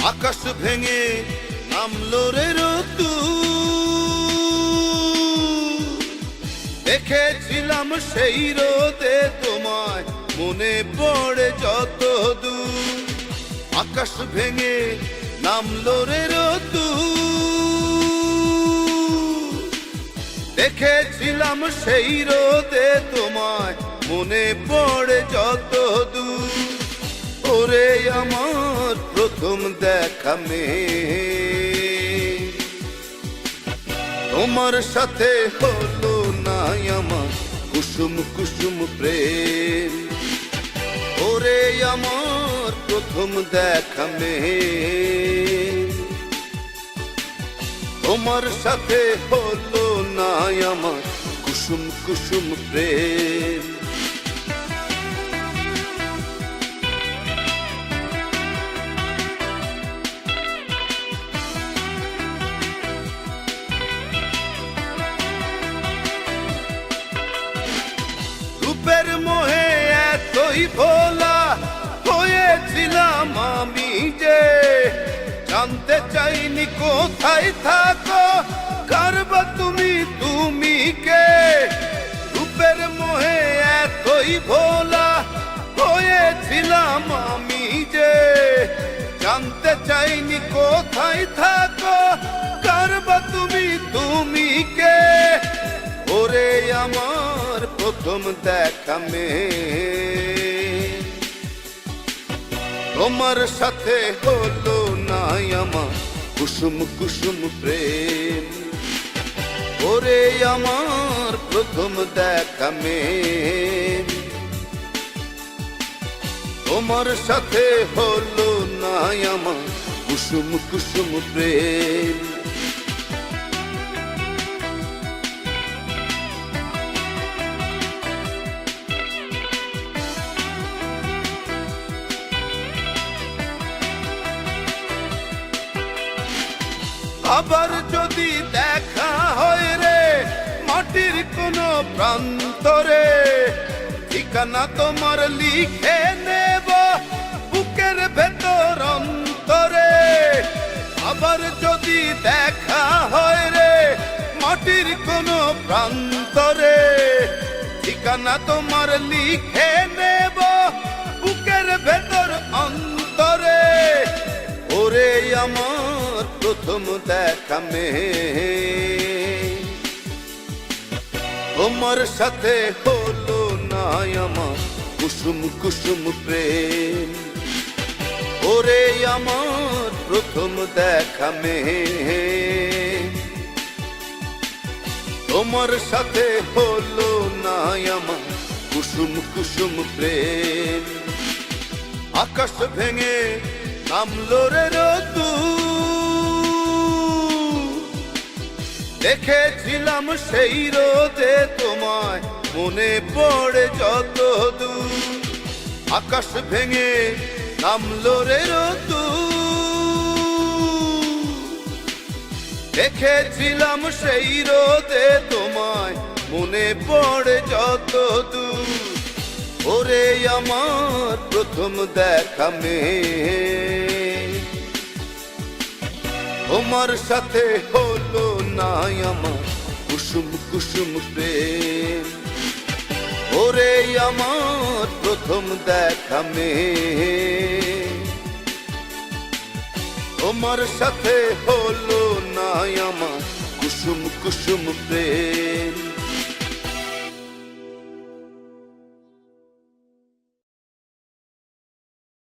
আকাশ ভেঙে নামলো রে দেখেছিলাম সেই রোদে তোমায়, মনে পড়ে যত দূর। আকাশ ভেঙে নামলো রে দেখেছিলাম সেই রোদে তোমায়, মনে পড়ে যত দূর। ওরে আমার প্রথম দেখা মেয়ে, তোমার সাথে হলো না আমার কুসুম কুসুম প্রেম। ওরে আমার প্রথম দেখা মেয়ে, তোমার সাথে হলো না আমার কুসুম কুসুম প্রেম। রূপের মোহে এতই ভোলা হয়েছিলাম আমি যে, জানতে চাইনি কোথায় থাকো, কারবা তুমি তুমি কে। রূপের মোহে এতই ভোলা হয়েছিলাম আমি যে, জানতে চাইনি কোথায় থাকো, কারবা তুমি তুমি কে। ওরে আমার প্রথম দেখা মেয়ে, তোমার সাথে হলো না আমার কুসুম কুসুম প্রেম। ওরে আমার প্রথম দেখা মেয়ে, তোমার সাথে হলো না আমার কুসুম কুসুম প্রেম। আবার যদি দেখা হয় রে মাটির কোনো প্রান্তরে, ঠিকানা তোমার লিখে নেব বুকের ভেতর অন্তরে। আবার যদি দেখা হয় রে মাটির কোনো প্রান্তরে, ঠিকানা তোমার লিখে নেব বুকের ভেতর অন্তরে। ওরে আমার প্রথম দেখা মেয়ে, তোমার সাথে হলো না আমার কুসুম কুসুম প্রেম। ওরে আমার প্রথম দেখা মেয়ে, তোমার সাথে হলো না আমার কুসুম কুসুম প্রেম। আকাশ ভেঙে নামলো রে দেখেছিলাম সেই রোদে তোমায়, মনে পড়ে যত দূর। আকাশ ভেঙে নামলো রে দেখেছিলাম সেই রোদে তোমায়, মনে পড়ে যত দূর। ওরে আমার প্রথম দেখা মেয়ে, তোমার সাথে হলো না আমার কুসুম কুসুম প্রেম। ওরে আমার প্রথম দেখা মেয়ে, তোমার সাথে হলো না আমার কুসুম কুসুম প্রেম।